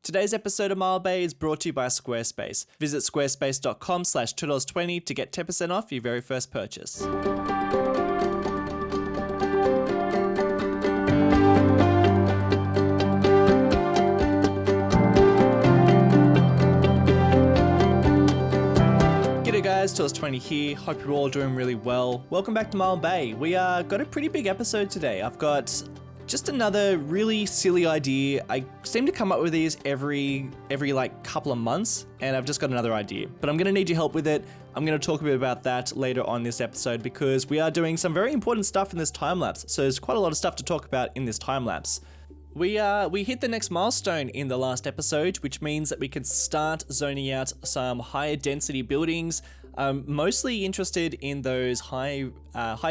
Today's episode of Mile Bay is brought to you by Squarespace. Visit squarespace.com/$2.20 to get 10% off your very first purchase. G'day guys, Tullus20 here. Hope you're all doing really well. Welcome back to Mile Bay. We got a pretty big episode today. I've got just another really silly idea. I seem to come up with these every like couple of months, and I've just got another idea. But I'm going to need your help with it. I'm going to talk a bit about that later on this episode because we are doing some very important stuff in this time lapse. So there's quite a lot of stuff to talk about in this time lapse. We hit the next milestone in the last episode, which means that we can start zoning out some higher density buildings. I'm mostly interested in those high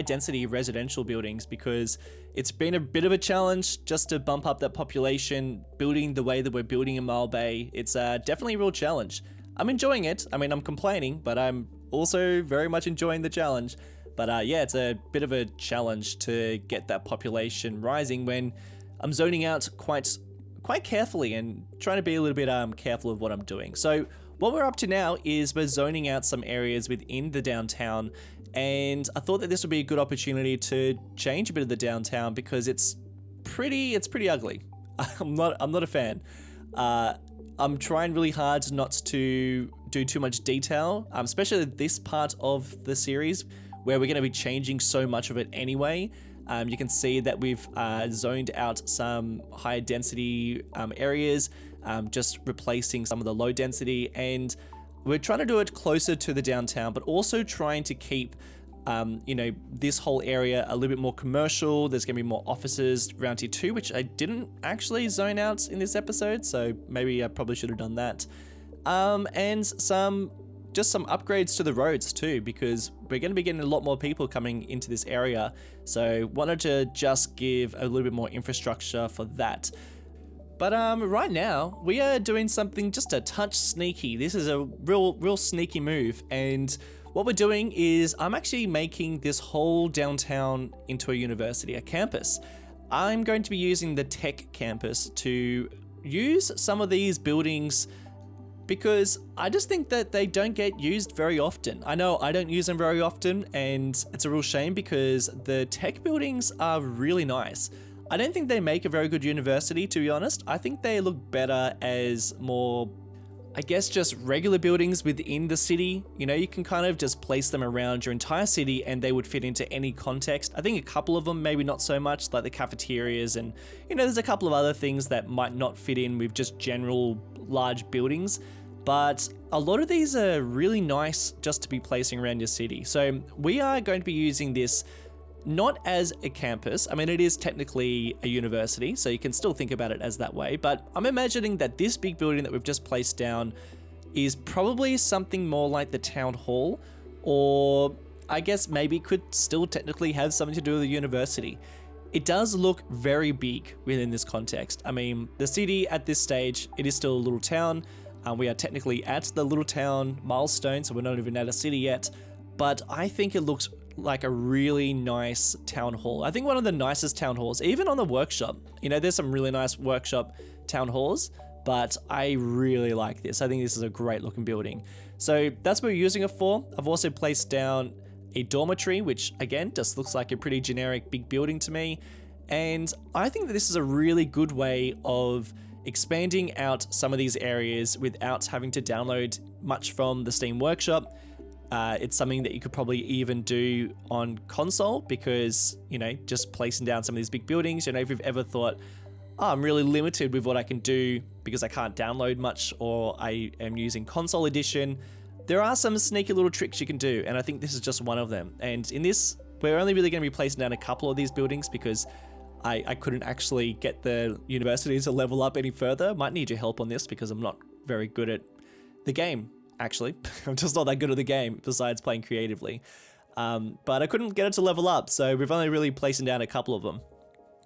density residential buildings because it's been a bit of a challenge just to bump up that population, building the way that we're building in Mile Bay. It's definitely a real challenge. I'm enjoying it. I mean, I'm complaining, but I'm also very much enjoying the challenge. But yeah, it's a bit of a challenge to get that population rising when I'm zoning out quite carefully and trying to be a little bit careful of what I'm doing. So what we're up to now is we're zoning out some areas within the downtown, and I thought that this would be a good opportunity to change a bit of the downtown because it's pretty ugly. I'm not a fan. I'm trying really hard not to do too much detail, especially this part of the series where we're going to be changing so much of it anyway. You can see that we've zoned out some higher density areas, just replacing some of the low density, and we're trying to do it closer to the downtown, but also trying to keep, this whole area a little bit more commercial. There's going to be more offices around here too, which I didn't actually zone out in this episode, so maybe I probably should have done that. And some upgrades to the roads too, because we're going to be getting a lot more people coming into this area. So wanted to just give a little bit more infrastructure for that. But right now we are doing something just a touch sneaky. This is a real sneaky move. And what we're doing is I'm actually making this whole downtown into a university, a campus. I'm going to be using the tech campus to use some of these buildings because I just think that they don't get used very often. I know I don't use them very often, and it's a real shame because the tech buildings are really nice. I don't think they make a very good university, to be honest. I think they look better as more, I guess, just regular buildings within the city. You know, you can kind of just place them around your entire city and they would fit into any context. I think a couple of them, maybe not so much, like the cafeterias, and, there's a couple of other things that might not fit in with just general large buildings. But a lot of these are really nice just to be placing around your city. So we are going to be using this not as a campus. I mean, it is technically a university, so you can still think about it as that way. But I'm imagining that this big building that we've just placed down is probably something more like the town hall, or I guess maybe could still technically have something to do with the university. It does look very big within this context. I mean, the city at this stage, it is still a little town. We are technically at the little town milestone, so we're not even at a city yet, but I think it looks like a really nice town hall. I think one of the nicest town halls, even on the workshop. There's some really nice workshop town halls, but I really like this. I think this is a great looking building. So that's what we're using it for. I've also placed down a dormitory, which again, just looks like a pretty generic big building to me. And I think that this is a really good way of expanding out some of these areas without having to download much from the Steam Workshop. It's something that you could probably even do on console because, just placing down some of these big buildings, if you've ever thought, I'm really limited with what I can do because I can't download much or I am using console edition, there are some sneaky little tricks you can do, and I think this is just one of them. And in this, we're only really going to be placing down a couple of these buildings because I couldn't actually get the university to level up any further. Might need your help on this because I'm not very good at the game, actually. I'm just not that good at the game besides playing creatively. But I couldn't get it to level up, so we've only really placing down a couple of them.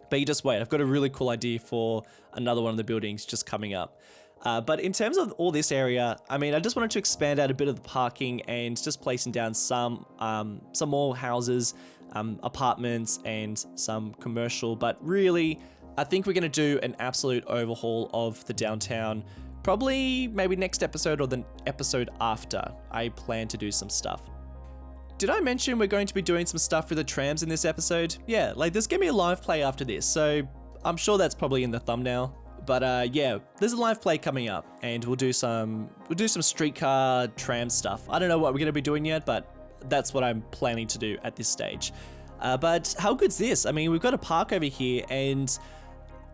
But you just wait, I've got a really cool idea for another one of the buildings just coming up. But in terms of all this area, I mean, I just wanted to expand out a bit of the parking and just placing down some more houses, apartments and some commercial, but really I think we're going to do an absolute overhaul of the downtown, probably maybe next episode or the episode after. I plan to do some stuff. Did I mention we're going to be doing some stuff with the trams in this episode? Yeah, like there's gonna be a live play after this, so I'm sure that's probably in the thumbnail. But yeah, there's a live play coming up, and we'll do some streetcar tram stuff. I don't know what we're gonna be doing yet, but that's what I'm planning to do at this stage. But how good's this? I mean, we've got a park over here, and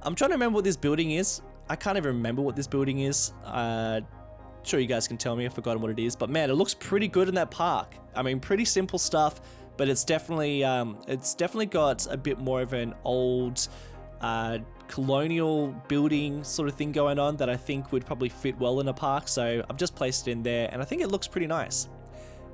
I'm trying to remember what this building is. I can't even remember what this building is. Sure, you guys can tell me. I've forgotten what it is, but man, it looks pretty good in that park. I mean, pretty simple stuff, but it's definitely got a bit more of an old colonial building sort of thing going on that I think would probably fit well in a park. So I've just placed it in there, and I think it looks pretty nice.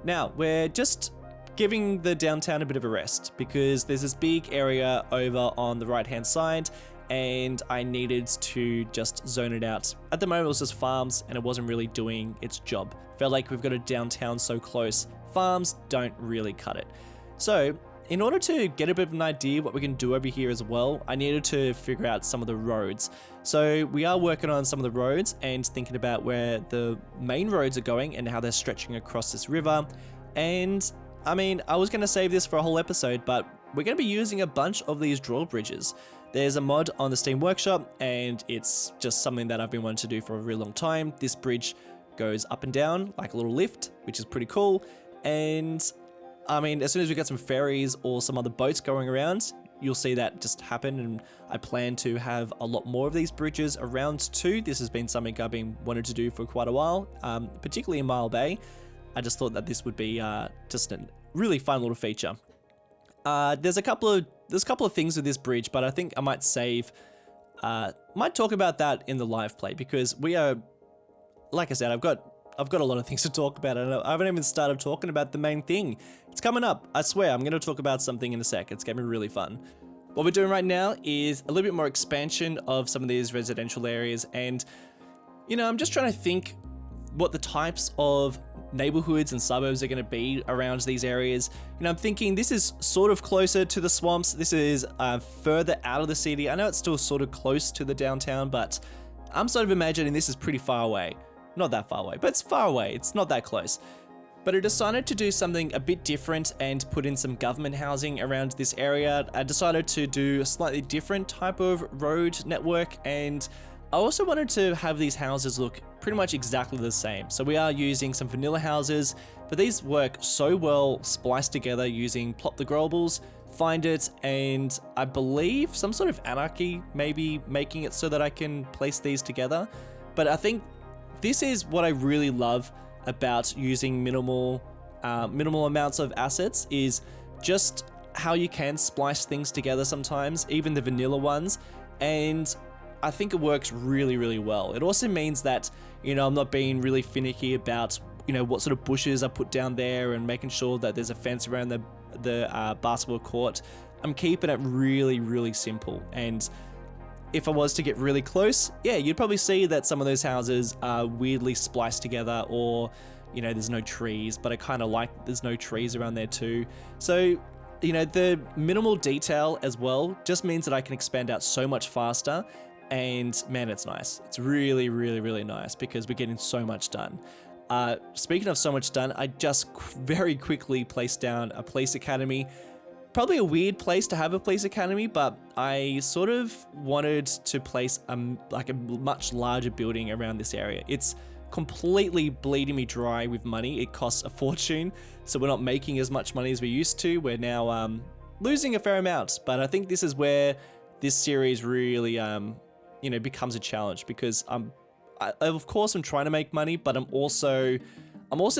Now we're just giving the downtown a bit of a rest because there's this big area over on the right hand side, and I needed to just zone it out. At the moment it was just farms, and it wasn't really doing its job. Felt like we've got a downtown so close, farms don't really cut it. So in order to get a bit of an idea what we can do over here as well, I needed to figure out some of the roads. So we are working on some of the roads and thinking about where the main roads are going and how they're stretching across this river. And I mean, I was going to save this for a whole episode, but we're going to be using a bunch of these drawbridges. There's a mod on the Steam Workshop, and it's just something that I've been wanting to do for a really long time. This bridge goes up and down like a little lift, which is pretty cool. And I mean, as soon as we get some ferries or some other boats going around, you'll see that just happen. And I plan to have a lot more of these bridges around too. This has been something I've been wanting to do for quite a while, particularly in Mile Bay. I just thought that this would be just a really fun little feature. There's a couple of things with this bridge, but I think I might might talk about that in the live play, because we are, like I said, I've got a lot of things to talk about, and I haven't even started talking about the main thing. It's coming up. I swear, I'm going to talk about something in a sec. It's going to be really fun. What we're doing right now is a little bit more expansion of some of these residential areas, and you know, I'm just trying to think what the types of neighborhoods and suburbs are going to be around these areas. You know, I'm thinking this is sort of closer to the swamps. This is further out of the city. I know it's still sort of close to the downtown, but I'm sort of imagining this is pretty far away. Not that far away, but it's far away. It's not that close. But I decided to do something a bit different and put in some government housing around this area. I decided to do a slightly different type of road network, and I also wanted to have these houses look pretty much exactly the same. So we are using some vanilla houses, but these work so well spliced together using Plot the Globals, Find It, and I believe some sort of anarchy, maybe making it so that I can place these together. But I think this is what I really love about using minimal amounts of assets, is just how you can splice things together sometimes, even the vanilla ones. And I think it works really, really well. It also means that, you know, I'm not being really finicky about, you know, what sort of bushes I put down there and making sure that there's a fence around the basketball court. I'm keeping it really, really simple. And if I was to get really close, yeah, you'd probably see that some of those houses are weirdly spliced together, or, you know, there's no trees, but I kind of like there's no trees around there too. So, you know, the minimal detail as well just means that I can expand out so much faster. And man, it's nice. It's really, really, really nice because we're getting so much done. Speaking of so much done, I just very quickly placed down a police academy. Probably a weird place to have a police academy, but I sort of wanted to place like a much larger building around this area. It's completely bleeding me dry with money. It costs a fortune, so we're not making as much money as we used to. We're now losing a fair amount, but I think this is where this series really you know, becomes a challenge, because of course I'm trying to make money, but I'm also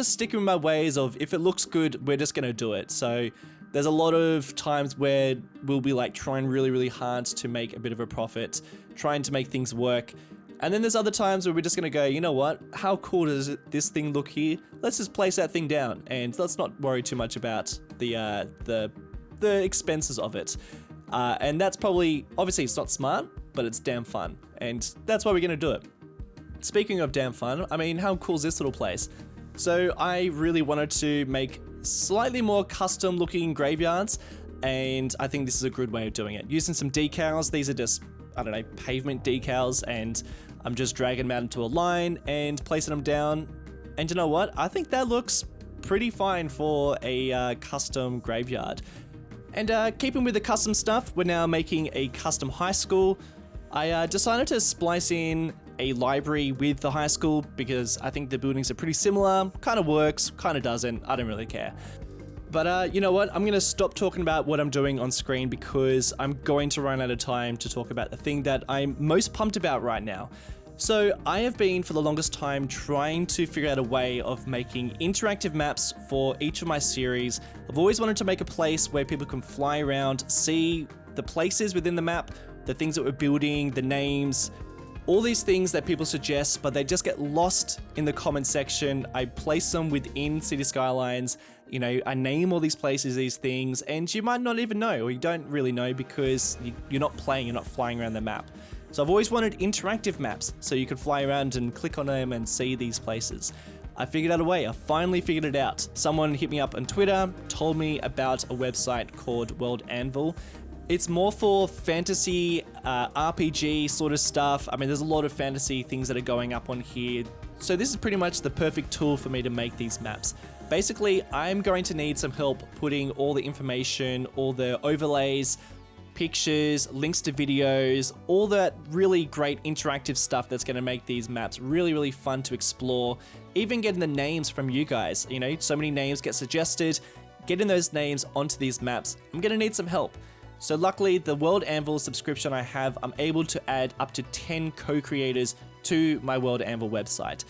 sticking with my ways of, if it looks good, we're just gonna do it. So there's a lot of times where we'll be like trying really, really hard to make a bit of a profit, trying to make things work. And then there's other times where we're just gonna go, you know what, how cool does this thing look here? Let's just place that thing down, and let's not worry too much about the expenses of it. And that's probably, obviously it's not smart, but it's damn fun, and that's why we're gonna do it. Speaking of damn fun, I mean, how cool is this little place? So I really wanted to make slightly more custom looking graveyards, and I think this is a good way of doing it. Using some decals, these are just I don't know, pavement decals, and I'm just dragging them out into a line and placing them down. And you know what? I think that looks pretty fine for a custom graveyard. And keeping with the custom stuff, we're now making a custom high school. I decided to splice in a library with the high school because I think the buildings are pretty similar. Kind of works, kind of doesn't. I don't really care. But you know what? I'm going to stop talking about what I'm doing on screen because I'm going to run out of time to talk about the thing that I'm most pumped about right now. So I have been for the longest time trying to figure out a way of making interactive maps for each of my series. I've always wanted to make a place where people can fly around, see the places within the map, the things that we're building, the names, all these things that people suggest, but they just get lost in the comment section. I place them within City Skylines. You know, I name all these places, these things, and you might not even know, or you don't really know because you're not playing, you're not flying around the map. So I've always wanted interactive maps so you could fly around and click on them and see these places. I figured out a way. I finally figured it out. Someone hit me up on Twitter, told me about a website called World Anvil. It's more for fantasy, RPG sort of stuff. I mean, there's a lot of fantasy things that are going up on here. So this is pretty much the perfect tool for me to make these maps. Basically, I'm going to need some help putting all the information, all the overlays, pictures, links to videos, all that really great interactive stuff that's going to make these maps really, really fun to explore. Even getting the names from you guys. You know, so many names get suggested. Getting those names onto these maps, I'm going to need some help. So luckily, the World Anvil subscription I have, I'm able to add up to 10 co-creators to my World Anvil website.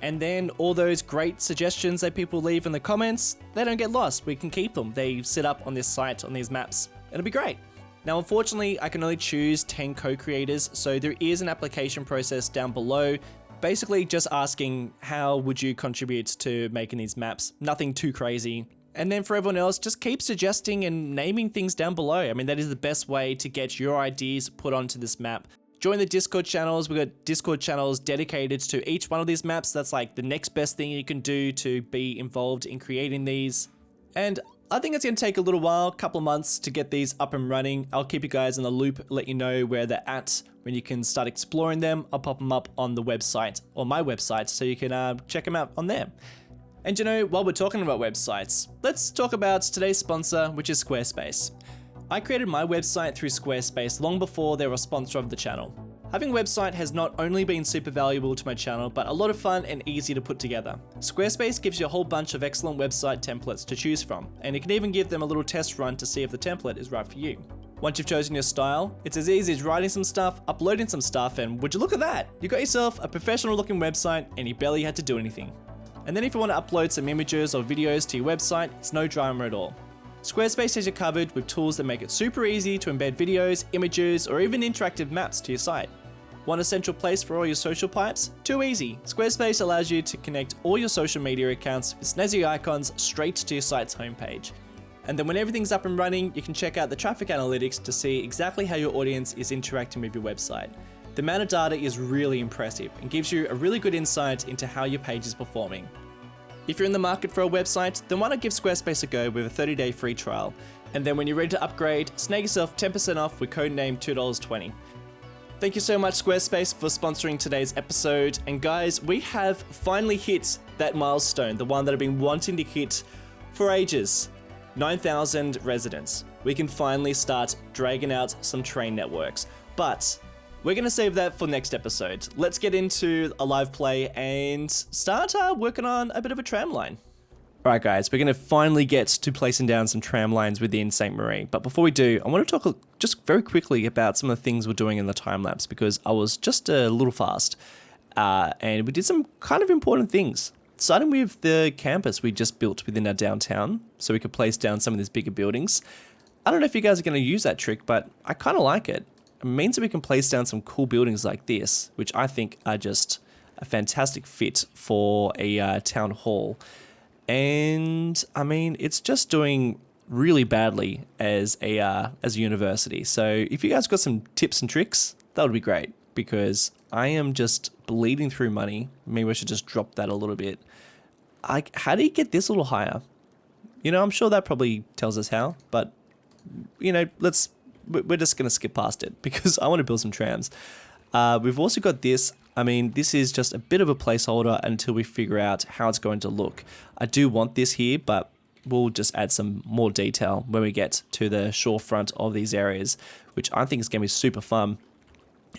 And then all those great suggestions that people leave in the comments, they don't get lost. We can keep them. They sit up on this site, on these maps. It'll be great. Now, unfortunately, I can only choose 10 co-creators, so there is an application process down below, basically just asking how would you contribute to making these maps. Nothing too crazy. And then for everyone else, just keep suggesting and naming things down below. I mean, that is the best way to get your ideas put onto this map. Join the Discord channels. We've got Discord channels dedicated to each one of these maps. That's like the next best thing you can do to be involved in creating these. And I think it's going to take a little while, a couple of months to get these up and running. I'll keep you guys in the loop, let you know where they're at, when you can start exploring them. I'll pop them up on the website, or my website, so you can check them out on there. And you know, while we're talking about websites, let's talk about today's sponsor, which is Squarespace. I created my website through Squarespace long before they were a sponsor of the channel. Having a website has not only been super valuable to my channel, but a lot of fun and easy to put together. Squarespace gives you a whole bunch of excellent website templates to choose from, and you can even give them a little test run to see if the template is right for you. Once you've chosen your style, it's as easy as writing some stuff, uploading some stuff, and would you look at that? You got yourself a professional looking website and you barely had to do anything. And then if you want to upload some images or videos to your website, it's no drama at all. Squarespace has you covered with tools that make it super easy to embed videos, images, or even interactive maps to your site. Want a central place for all your social pipes? Too easy. Squarespace allows you to connect all your social media accounts with snazzy icons straight to your site's homepage. And then when everything's up and running, you can check out the traffic analytics to see exactly how your audience is interacting with your website. The amount of data is really impressive and gives you a really good insight into how your page is performing. If you're in the market for a website, then why not give Squarespace a go with a 30-day free trial? And then when you're ready to upgrade, snag yourself 10% off with code name $2.20. Thank you so much, Squarespace, for sponsoring today's episode. And guys, we have finally hit that milestone, the one that I've been wanting to hit for ages. 9,000 residents. We can finally start dragging out some train networks. But we're going to save that for next episode. Let's get into a live play and start working on a bit of a tram line. Alright guys, we're going to finally get to placing down some tram lines within St. Marie. But before we do, I want to talk just very quickly about some of the things we're doing in the time lapse because I was just a little fast. And we did some kind of important things. Starting with the campus we just built within our downtown so we could place down some of these bigger buildings. I don't know if you guys are going to use that trick, but I kind of like it. It means that we can place down some cool buildings like this, which I think are just a fantastic fit for a town hall. And I mean, it's just doing really badly as a university. So if you guys got some tips and tricks, that would be great because I am just bleeding through money. Maybe I should just drop that a little bit. How do you get this a little higher? You know, I'm sure that probably tells us how, but you know, let's we're just going to skip past it because I want to build some trams. We've also got this. I mean, this is just a bit of a placeholder until we figure out how it's going to look. I do want this here, but we'll just add some more detail when we get to the shore front of these areas, which I think is going to be super fun.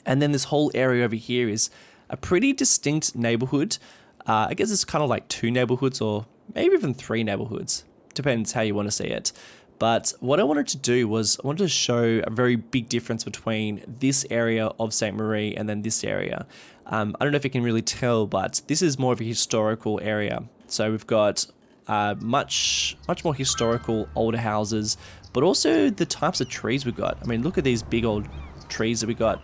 And then this whole area over here is a pretty distinct neighborhood. I guess it's kind of like 2 neighborhoods or maybe even 3 neighborhoods. Depends how you want to see it. But what I wanted to do was I wanted to show a very big difference between this area of St. Marie and then this area. I don't know if you can really tell, but this is more of a historical area. So we've got much more historical older houses, but also the types of trees we've got. I mean, look at these big old trees that we got.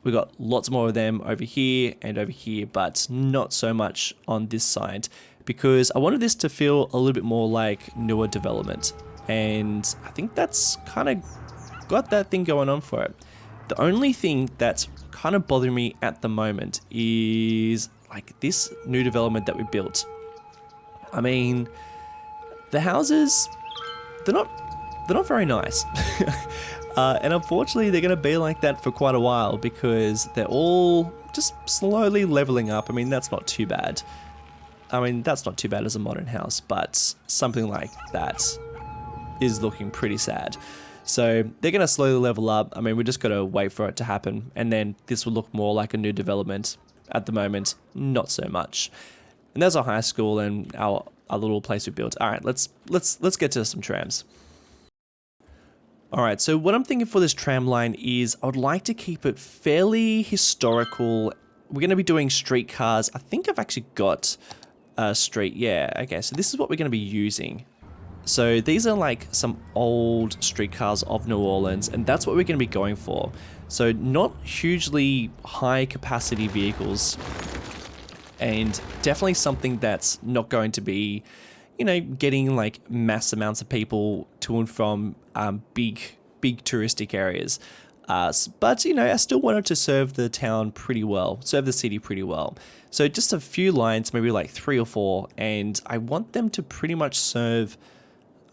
We got lots more of them over here and over here, but not so much on this side because I wanted this to feel a little bit more like newer development. And I think that's kind of got that thing going on for it. The only thing that's kind of bothering me at the moment is like this new development that we built. I mean, the houses, they're not very nice. And unfortunately, they're going to be like that for quite a while because they're all just slowly leveling up. I mean, that's not too bad. I mean, that's not too bad as a modern house, but something like that is looking pretty sad. So they're going to slowly level up. I mean, we just got to wait for it to happen. And then this will look more like a new development. At the moment, not so much. And there's our high school and our little place we built. All right, let's get to some trams. All right, so what I'm thinking for this tram line is I would like to keep it fairly historical. We're going to be doing streetcars. I think I've actually got a street. Yeah, okay, so this is what we're going to be using. So these are like some old streetcars of New Orleans, and that's what we're going to be going for. So not hugely high capacity vehicles, and definitely something that's not going to be, you know, getting like mass amounts of people to and from big touristic areas. But, you know, I still wanted to serve the town pretty well, serve the city pretty well. So just a few lines, maybe like 3 or 4, and I want them to pretty much serve,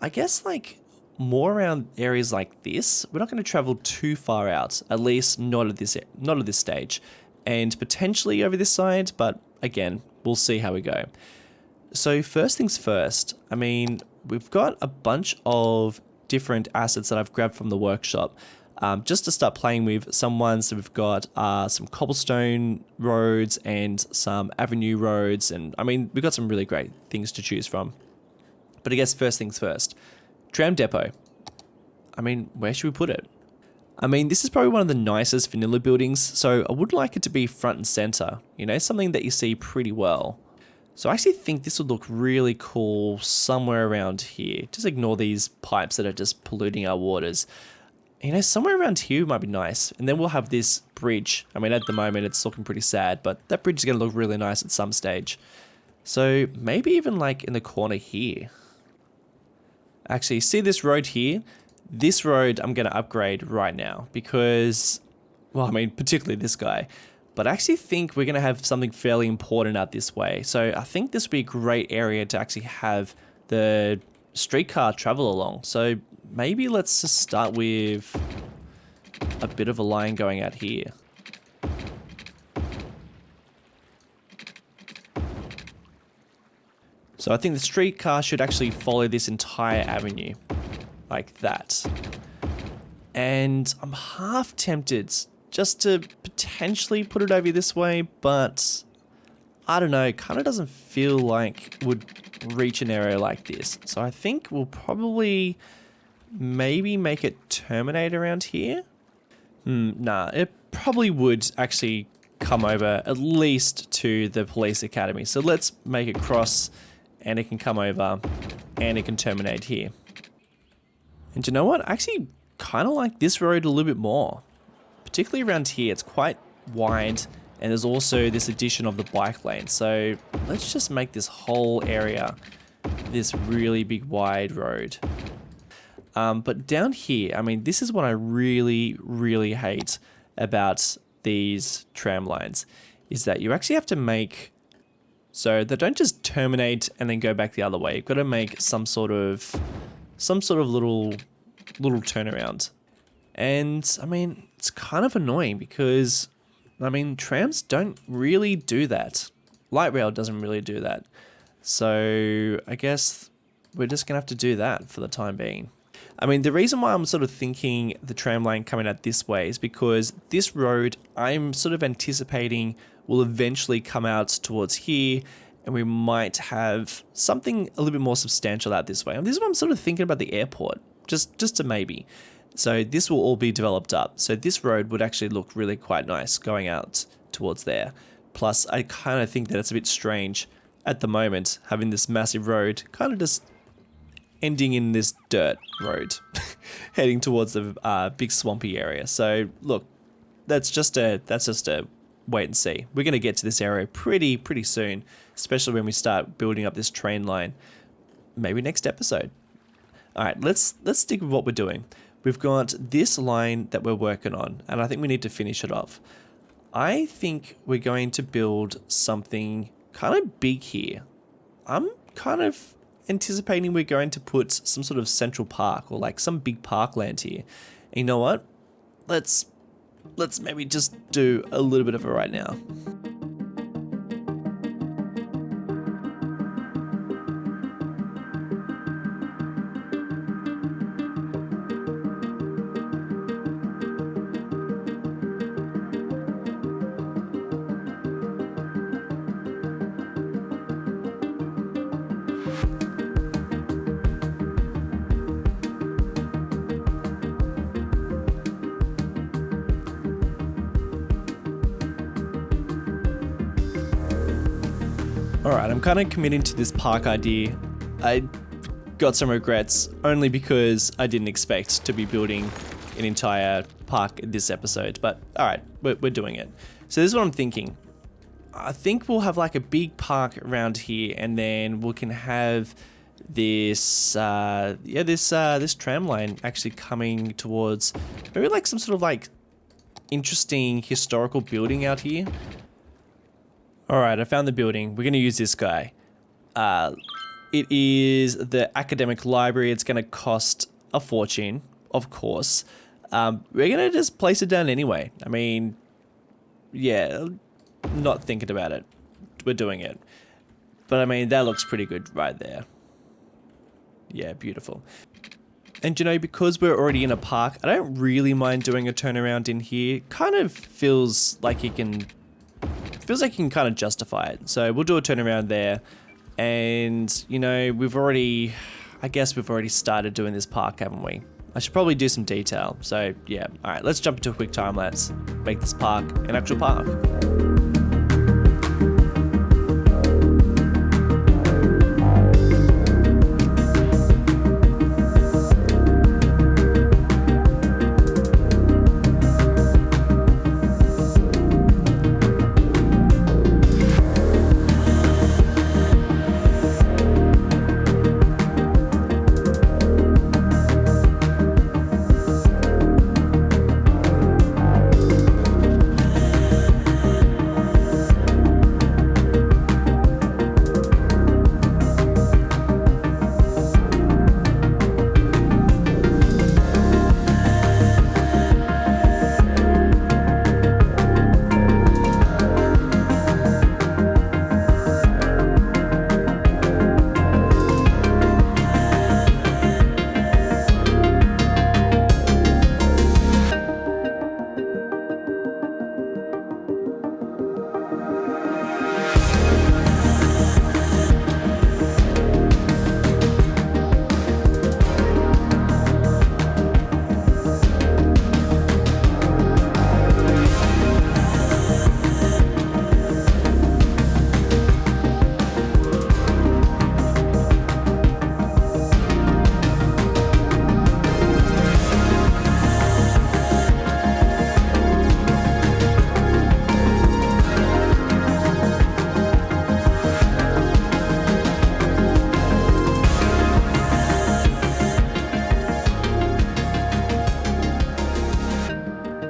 I guess, like more around areas like this. We're not going to travel too far out, at least not at this stage, and potentially over this side, but again, we'll see how we go. So first things first, I mean, we've got a bunch of different assets that I've grabbed from the workshop. Just to start playing with some ones that we've got some cobblestone roads and some avenue roads, and I mean, we've got some really great things to choose from. But I guess first things first, tram depot. I mean, where should we put it? I mean, this is probably one of the nicest vanilla buildings, so I would like it to be front and center, you know, something that you see pretty well. So I actually think this would look really cool somewhere around here. Just ignore these pipes that are just polluting our waters. You know, somewhere around here might be nice. And then we'll have this bridge. I mean, at the moment it's looking pretty sad, but that bridge is going to look really nice at some stage. So maybe even like in the corner here. Actually, see this road here? This road I'm going to upgrade right now because, well, I mean, particularly this guy. But I actually think we're going to have something fairly important out this way. So I think this would be a great area to actually have the streetcar travel along. So maybe let's just start with a bit of a line going out here. So I think the streetcar should actually follow this entire avenue like that. And I'm half tempted just to potentially put it over this way, but I don't know, it kind of doesn't feel like it would reach an area like this. So I think we'll probably maybe make it terminate around here. Nah, it probably would actually come over at least to the police academy. So let's make it cross and it can come over and it can terminate here. And you know what? I actually kind of like this road a little bit more. Particularly around here, it's quite wide, and there's also this addition of the bike lane. So let's just make this whole area this really big wide road. But down here, I mean, this is what I really, really hate about these tram lines, is that you actually have to make so they don't just terminate and then go back the other way. You've got to make some sort of little turnaround. And I mean, it's kind of annoying because, I mean, trams don't really do that. Light rail doesn't really do that. So I guess we're just going to have to do that for the time being. I mean, the reason why I'm sort of thinking the tram line coming out this way is because this road I'm sort of anticipating will eventually come out towards here, and we might have something a little bit more substantial out this way. And this is what I'm sort of thinking about the airport, just a maybe. So this will all be developed up. So this road would actually look really quite nice going out towards there. Plus, I kind of think that it's a bit strange at the moment having this massive road kind of just ending in this dirt road heading towards the big swampy area. So look, that's just a wait and see. We're going to get to this area pretty soon, especially when we start building up this train line. Maybe next episode. All right, let's stick with what we're doing. We've got this line that we're working on, and I think we need to finish it off. I think we're going to build something kind of big here. I'm kind of anticipating we're going to put some sort of central park or like some big parkland here. And you know what? Let's maybe just do a little bit of it right now. Alright, I'm kind of committing to this park idea. I got some regrets only because I didn't expect to be building an entire park in this episode, but alright, we're doing it. So this is what I'm thinking. I think we'll have like a big park around here, and then we can have this this tram line actually coming towards maybe like some sort of like interesting historical building out here. Alright, I found the building. We're going to use this guy. It is the academic library. It's going to cost a fortune, of course. We're going to just place it down anyway. I mean, yeah, not thinking about it. We're doing it. But I mean, that looks pretty good right there. Yeah, beautiful. And you know, because we're already in a park, I don't really mind doing a turnaround in here. Kind of feels like you can kind of justify it. So we'll do a turnaround there. And, you know, I guess we've already started doing this park, haven't we? I should probably do some detail. So, yeah. All right, let's jump into a quick time lapse. Make this park an actual park.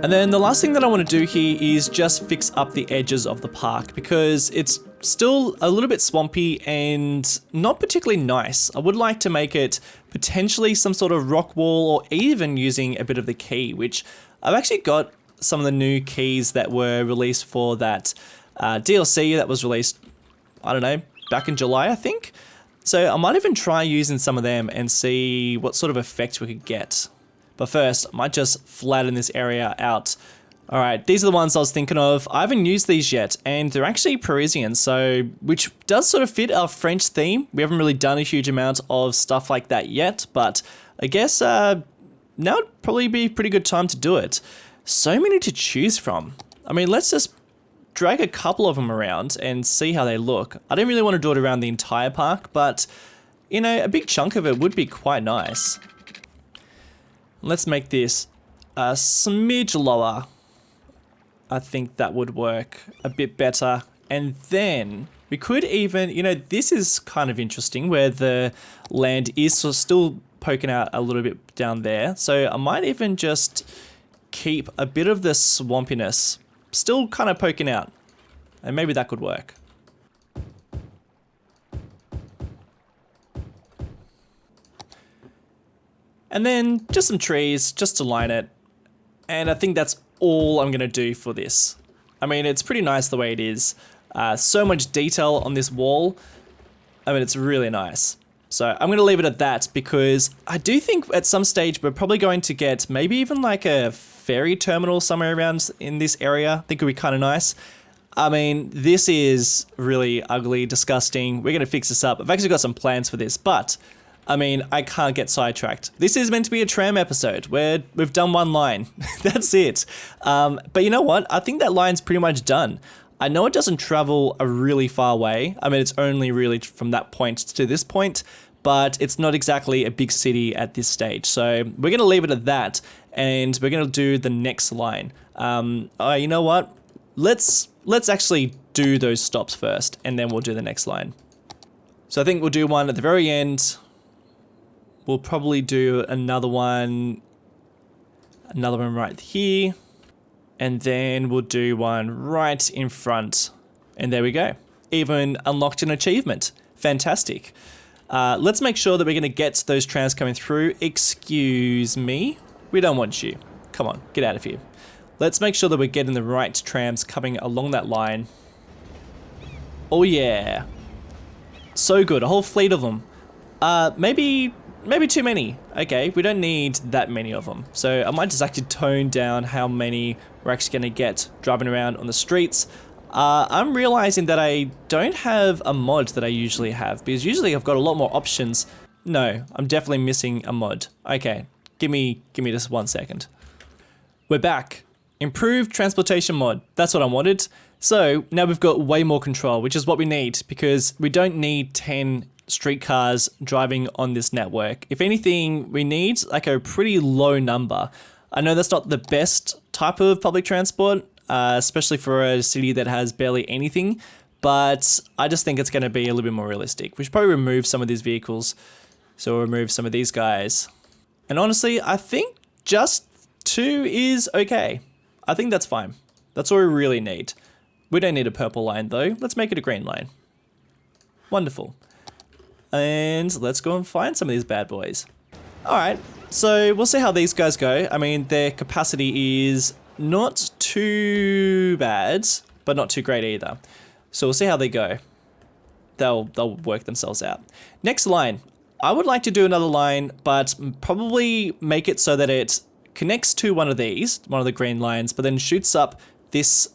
And then the last thing that I want to do here is just fix up the edges of the park, because it's still a little bit swampy and not particularly nice. I would like to make it potentially some sort of rock wall, or even using a bit of the key, which I've actually got some of the new keys that were released for that DLC that was released, I don't know, back in July, I think. So I might even try using some of them and see what sort of effect we could get. But first, I might just flatten this area out. All right, these are the ones I was thinking of. I haven't used these yet, and they're actually Parisian, so which does sort of fit our French theme. We haven't really done a huge amount of stuff like that yet, but I guess now would probably be a pretty good time to do it. So many to choose from. I mean, let's just drag a couple of them around and see how they look. I don't really want to do it around the entire park, but, you know, a big chunk of it would be quite nice. Let's make this a smidge lower. I think that would work a bit better. And then we could even, you know, this is kind of interesting where the land is sort of still poking out a little bit down there. So I might even just keep a bit of the swampiness still kind of poking out. And maybe that could work. And then just some trees just to line it. And I think that's all I'm gonna do for this. I mean, it's pretty nice the way it is. So much detail on this wall. I mean, it's really nice. So I'm gonna leave it at that because I do think at some stage we're probably going to get maybe even like a ferry terminal somewhere around in this area. I think it would be kind of nice. I mean, this is really ugly, disgusting. We're gonna fix this up. I've actually got some plans for this, but I mean, I can't get sidetracked. This is meant to be a tram episode where we've done one line. That's it. But you know what? I think that line's pretty much done. I know it doesn't travel a really far way. I mean, it's only really from that point to this point, but it's not exactly a big city at this stage. So we're going to leave it at that, and we're going to do the next line. You know what? Let's actually do those stops first, and then we'll do the next line. So I think we'll do one at the very end. We'll probably do another one right here, and then we'll do one right in front. And there we go. Even unlocked an achievement. Fantastic. Let's make sure that we're going to get those trams coming through. Excuse me. We don't want you. Come on, get out of here. Let's make sure that we're getting the right trams coming along that line. Oh yeah. So good, a whole fleet of them. Maybe too many. Okay, we don't need that many of them. So I might just actually tone down how many we're actually going to get driving around on the streets. I'm realizing that I don't have a mod that I usually have, because usually I've got a lot more options. No, I'm definitely missing a mod. Okay, give me just 1 second. We're back. Improved transportation mod. That's what I wanted. So now we've got way more control, which is what we need, because we don't need 10 streetcars driving on this network. If anything, we need like a pretty low number. I know that's not the best type of public transport, especially for a city that has barely anything, but I just think it's going to be a little bit more realistic. We should probably remove some of these vehicles. So we'll remove some of these guys. And honestly, I think just 2 is okay. I think that's fine. That's all we really need. We don't need a purple line though. Let's make it a green line. Wonderful. And let's go and find some of these bad boys. All right, so we'll see how these guys go. I mean, their capacity is not too bad, but not too great either. So we'll see how they go. They'll work themselves out. Next line. I would like to do another line, but probably make it so that it connects to one of these, one of the green lines, but then shoots up this.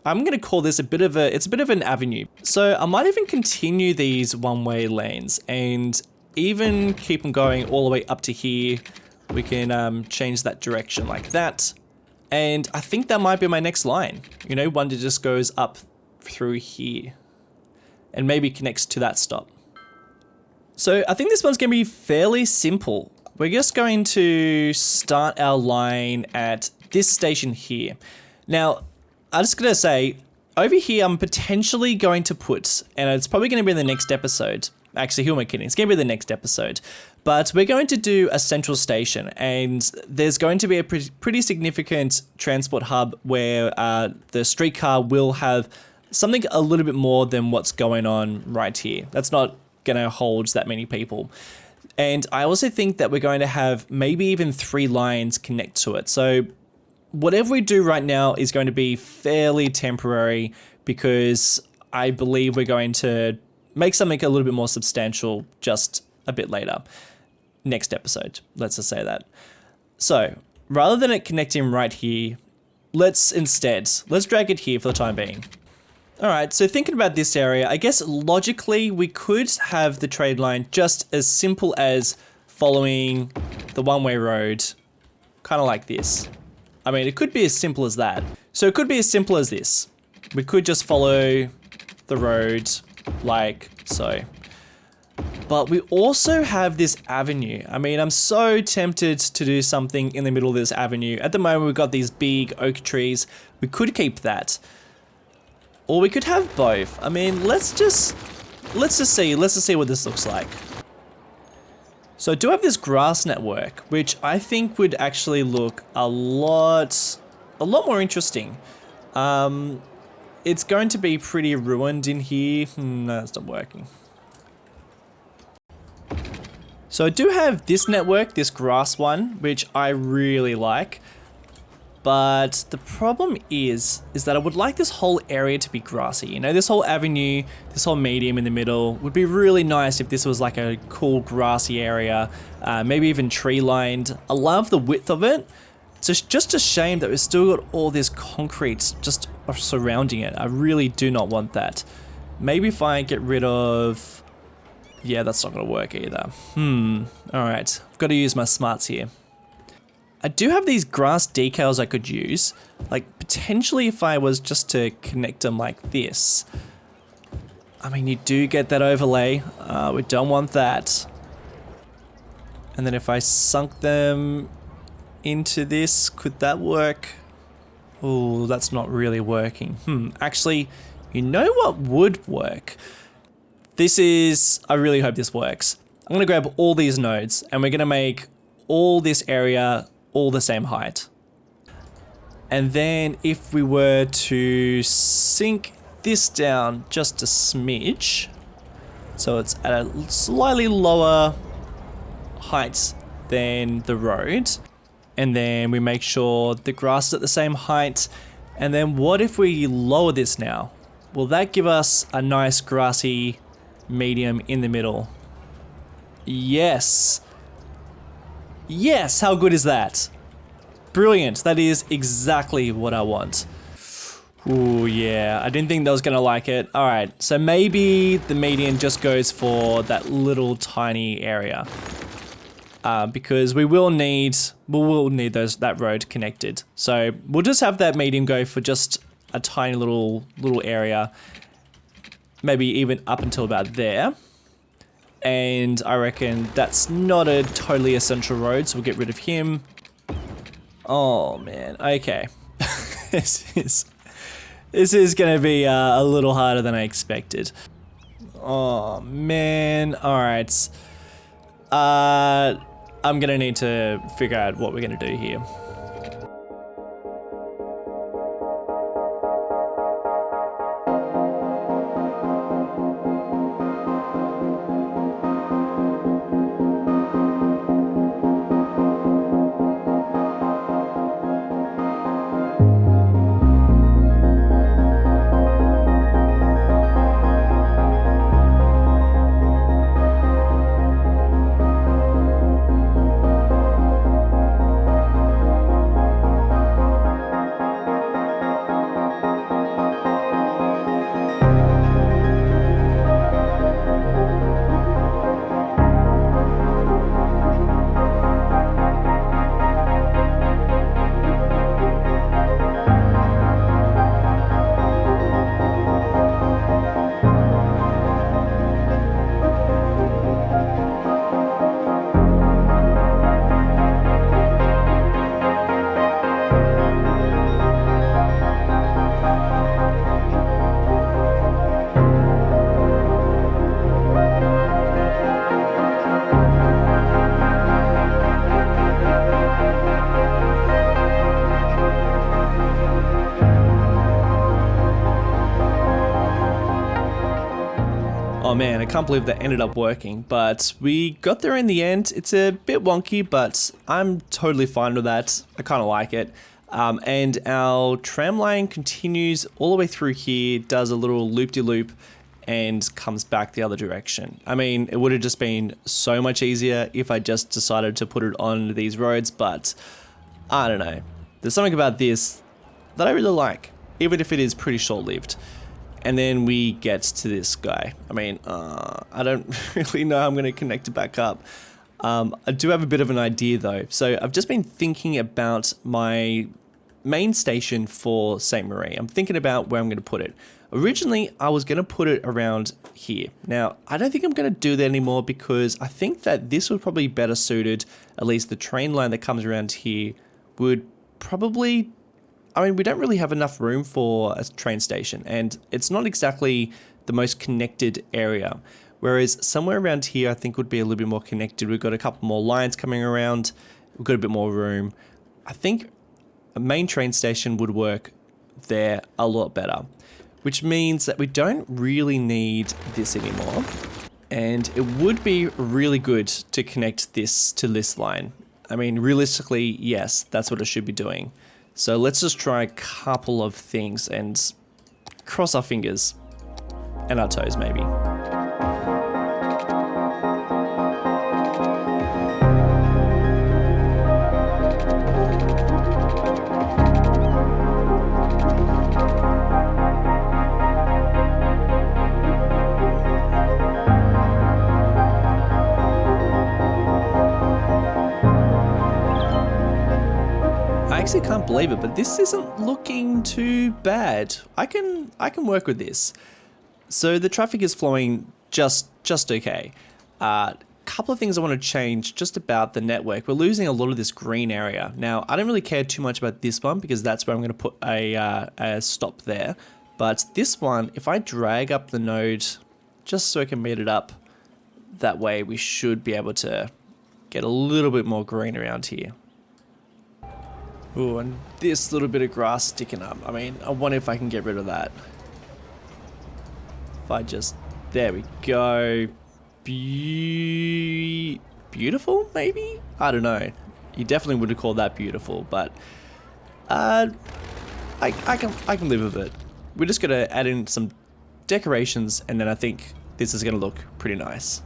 I'm going to call this it's a bit of an avenue. So I might even continue these one-way lanes and even keep them going all the way up to here. We can change that direction like that. And I think that might be my next line. You know, one that just goes up through here and maybe connects to that stop. So I think this one's going to be fairly simple. We're just going to start our line at this station here. Now, I'm just going to say, over here, I'm potentially going to put, and it's probably going to be in the next episode. Actually, who am I kidding? It's going to be the next episode. But we're going to do a central station, and there's going to be a pretty significant transport hub where the streetcar will have something a little bit more than what's going on right here. That's not going to hold that many people. And I also think that we're going to have maybe even 3 lines connect to it. So whatever we do right now is going to be fairly temporary, because I believe we're going to make something a little bit more substantial just a bit later. Next episode, let's just say that. So rather than it connecting right here, let's drag it here for the time being. All right, so thinking about this area, I guess logically we could have the trade line just as simple as following the one-way road, kind of like this. I mean, it could be as simple as that. So it could be as simple as this. We could just follow the road like so. But we also have this avenue. I mean, I'm so tempted to do something in the middle of this avenue. At the moment, we've got these big oak trees. We could keep that. Or we could have both. I mean, let's just see what this looks like. So I do have this grass network, which I think would actually look a lot more interesting. It's going to be pretty ruined in here. No, it's not working. So I do have this network, this grass one, which I really like. But the problem is that I would like this whole area to be grassy. You know, this whole avenue, this whole medium in the middle would be really nice if this was like a cool grassy area, maybe even tree lined. I love the width of it. It's just a shame that we've still got all this concrete just surrounding it. I really do not want that. Maybe if I get rid of... Yeah, that's not gonna work either. All right, I've got to use my smarts here. I do have these grass decals I could use, like potentially if I was just to connect them like this. I mean, you do get that overlay. We don't want that. And then if I sunk them into this, could that work? Oh, that's not really working. Actually, you know what would work? I really hope this works. I'm gonna grab all these nodes and we're gonna make all this area all the same height. And then if we were to sink this down just a smidge, so it's at a slightly lower height than the road, and then we make sure the grass is at the same height, and then what if we lower this now? Will that give us a nice grassy medium in the middle? Yes. Yes, how good is that? Brilliant, that is exactly what I want. Ooh, yeah, I didn't think that was gonna like it. All right, so maybe the median just goes for that little tiny area. Because we will need that road connected. So we'll just have that medium go for just a tiny little area. Maybe even up until about there. And I reckon that's not a totally essential road, so we'll get rid of him. Oh man, okay. This is gonna be a little harder than I expected. Oh man, alright. I'm gonna need to figure out what we're gonna do here. Oh man, I can't believe that ended up working, but we got there in the end. It's a bit wonky, but I'm totally fine with that. I kind of like it. And our tram line continues all the way through here, does a little loop-de-loop, and comes back the other direction. I mean, it would have just been so much easier if I just decided to put it on these roads, but I don't know. There's something about this that I really like, even if it is pretty short-lived. And then we get to this guy. I mean, I don't really know how I'm going to connect it back up. I do have a bit of an idea though. So I've just been thinking about my main station for St. Marie. I'm thinking about where I'm going to put it. Originally, I was going to put it around here. Now, I don't think I'm going to do that anymore because I think that this would probably be better suited, at least the train line that comes around here would probably... I mean, we don't really have enough room for a train station, and it's not exactly the most connected area. Whereas somewhere around here, I think would be a little bit more connected. We've got a couple more lines coming around. We've got a bit more room. I think a main train station would work there a lot better, which means that we don't really need this anymore. And it would be really good to connect this to this line. I mean, realistically, yes, that's what it should be doing. So let's just try a couple of things and cross our fingers and our toes maybe. I actually can't believe it, but this isn't looking too bad. I can work with this. So the traffic is flowing just okay. Couple of things I want to change just about the network. We're losing a lot of this green area. Now, I don't really care too much about this one because that's where I'm going to put a stop there. But this one, if I drag up the node just so I can meet it up, that way we should be able to get a little bit more green around here. Ooh, and this little bit of grass sticking up. I mean, I wonder if I can get rid of that. If I just... There we go. Beautiful, maybe? I don't know. You definitely would have called that beautiful, but... I can live with it. We're just going to add in some decorations, and then I think this is going to look pretty nice.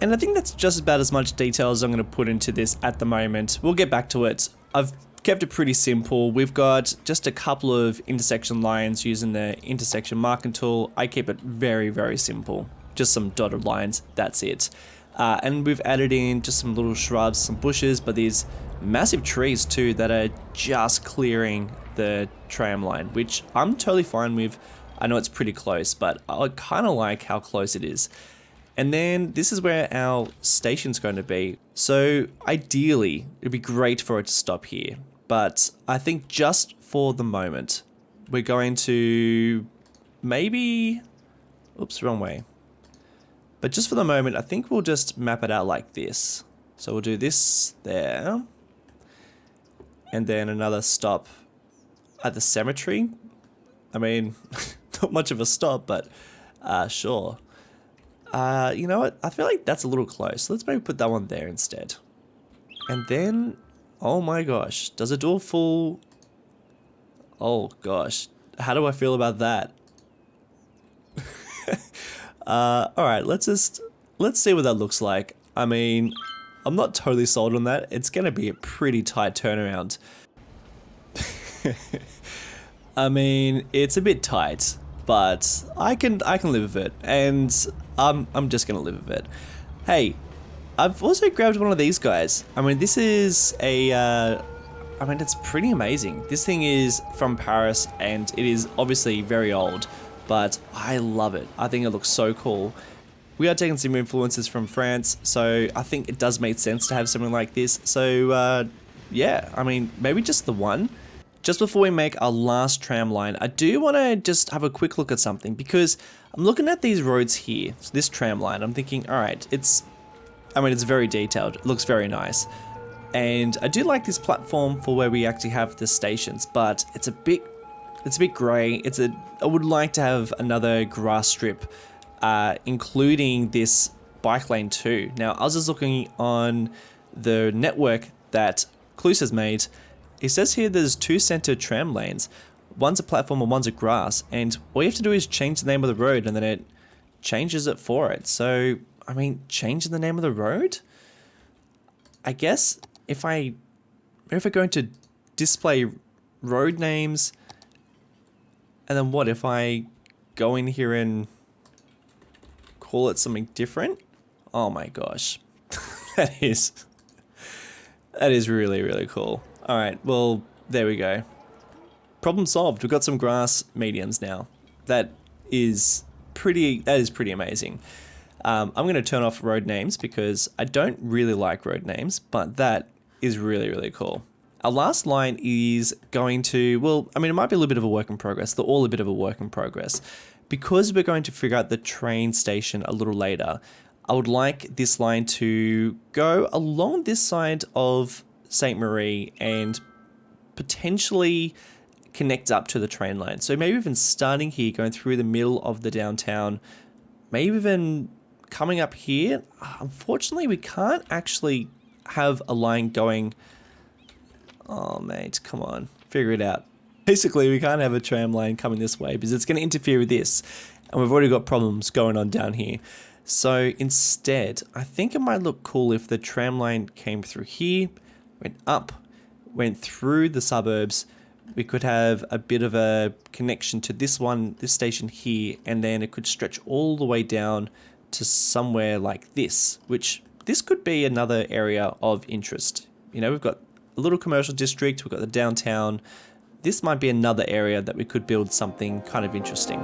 And I think that's just about as much detail as I'm going to put into this at the moment. We'll get back to it. I've kept it pretty simple. We've got just a couple of intersection lines using the intersection marking tool. I keep it very simple. Just some dotted lines, that's it. And we've added in just some little shrubs, some bushes, but these massive trees too that are just clearing the tram line, which I'm totally fine with. I know it's pretty close, but I kind of like how close it is. And then this is where our station's going to be. So ideally, it'd be great for it to stop here. But I think just for the moment, we're going to maybe... Oops, wrong way. But just for the moment, I think we'll just map it out like this. So we'll do this there. And then another stop at the cemetery. I mean, not much of a stop, but sure. You know what? I feel like that's a little close. Let's maybe put that one there instead. And then... Oh my gosh, does it do a full... Oh gosh, how do I feel about that? Alright, let's see what that looks like. I mean, I'm not totally sold on that. It's gonna be a pretty tight turnaround. I mean, it's a bit tight, but I can live with it, and I'm just gonna live with it. Hey, I've also grabbed one of these guys. I mean, this is a, I mean, it's pretty amazing. This thing is from Paris, and it is obviously very old, but I love it. I think it looks so cool. We are taking some influences from France, so I think it does make sense to have something like this. So, yeah, I mean, maybe just the one. Just before we make our last tram line, I do want to just have a quick look at something, because I'm looking at these roads here, so this tram line, I'm thinking, alright, it's very detailed, it looks very nice. And I do like this platform for where we actually have the stations, but it's a bit grey. I would like to have another grass strip including this bike lane too. Now, I was just looking on the network that Cluse has made. It says here there's 2 center tram lanes. One's a platform and one's a grass, and all you have to do is change the name of the road and then it changes it for it. So, I mean, changing the name of the road? I guess if I go into display road names, and then what if I go in here and call it something different? Oh my gosh. that is really, really cool. All right, well, there we go. Problem solved. We've got some grass medians now. That is pretty amazing. I'm going to turn off road names because I don't really like road names, but that is really, really cool. Our last line is going to, well, I mean, it might be a little bit of a work in progress. They're all a bit of a work in progress. Because we're going to figure out the train station a little later, I would like this line to go along this side of St. Marie and potentially connect up to the train line. So maybe even starting here, going through the middle of the downtown, maybe even coming up here. Unfortunately, we can't actually have a line going. Oh, mate, come on, figure it out. Basically, we can't have a tram line coming this way because it's going to interfere with this. And we've already got problems going on down here. So instead, I think it might look cool if the tram line came through here, went up, went through the suburbs. We could have a bit of a connection to this station here, and then it could stretch all the way down to somewhere like this, which this could be another area of interest. You know, we've got a little commercial district, we've got the downtown. This might be another area that we could build something kind of interesting.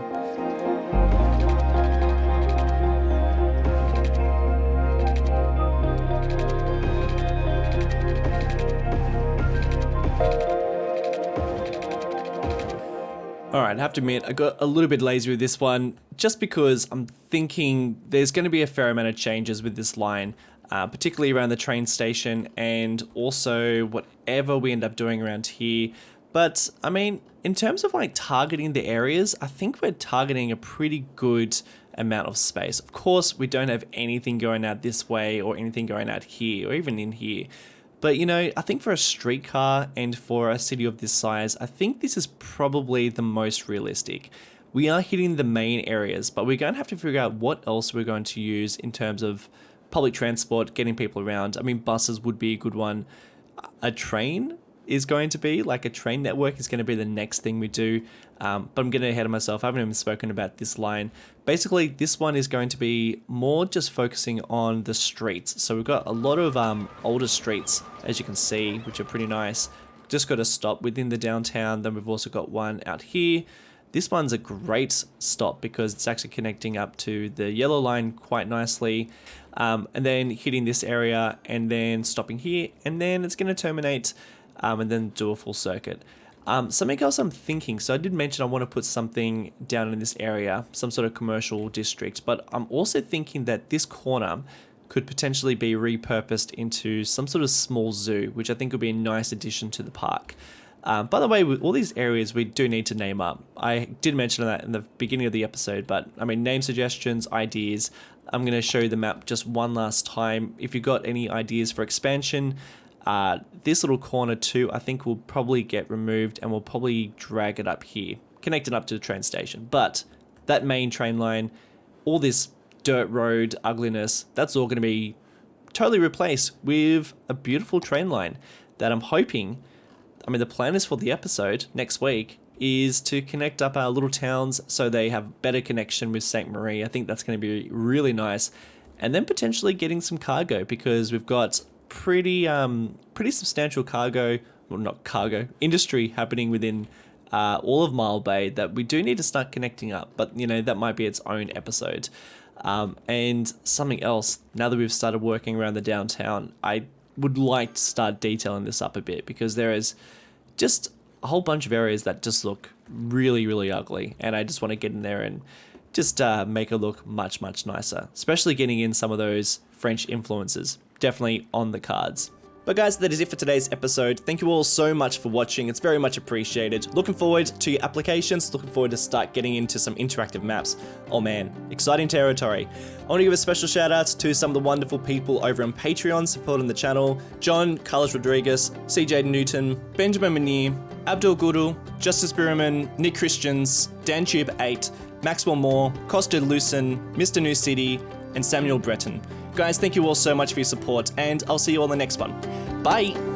Alright, I have to admit, I got a little bit lazy with this one, just because I'm thinking there's going to be a fair amount of changes with this line, particularly around the train station and also whatever we end up doing around here. But, I mean, in terms of like targeting the areas, I think we're targeting a pretty good amount of space. Of course, we don't have anything going out this way or anything going out here or even in here. But, you know, I think for a streetcar and for a city of this size, I think this is probably the most realistic. We are hitting the main areas, but we're going to have to figure out what else we're going to use in terms of public transport, getting people around. I mean, buses would be a good one. A train is going to be, like a train network is going to be the next thing we do. But I'm getting ahead of myself. I haven't even spoken about this line. Basically, this one is going to be more just focusing on the streets. So we've got a lot of older streets, as you can see, which are pretty nice. Just got a stop within the downtown. Then we've also got one out here. This one's a great stop because it's actually connecting up to the yellow line quite nicely. And then hitting this area and then stopping here. And then it's going to terminate and then do a full circuit. Something else I'm thinking, so I did mention I want to put something down in this area, some sort of commercial district, but I'm also thinking that this corner could potentially be repurposed into some sort of small zoo, which I think would be a nice addition to the park. By the way, with all these areas, we do need to name up. I did mention that in the beginning of the episode, but I mean, name suggestions, ideas. I'm going to show you the map just one last time. If you've got any ideas for expansion, this little corner too, I think will probably get removed and we'll probably drag it up here, connect it up to the train station. But that main train line, all this dirt road ugliness, that's all going to be totally replaced with a beautiful train line that I'm hoping, I mean, the plan is for the episode next week is to connect up our little towns so they have better connection with St. Marie. I think that's going to be really nice. And then potentially getting some cargo because we've got pretty substantial industry happening within all of Mile Bay that we do need to start connecting up, but you know, that might be its own episode. And something else, now that we've started working around the downtown, I would like to start detailing this up a bit because there is just a whole bunch of areas that just look really, really ugly, and I just want to get in there and just make it look much, much nicer, especially getting in some of those French influences. Definitely on the cards. But guys, that is it for today's episode. Thank you all so much for watching. It's very much appreciated. Looking forward to your applications. Looking forward to start getting into some interactive maps. Oh man, exciting territory. I want to give a special shout out to some of the wonderful people over on Patreon supporting the channel. John, Carlos Rodriguez, CJ Newton, Benjamin Munir, Abdul Guru, Justice Birman, Nick Christians, DanTube8, Maxwell Moore, Costa Lucen, Mr. New City, and Samuel Breton. Guys, thank you all so much for your support, and I'll see you all in the next one. Bye!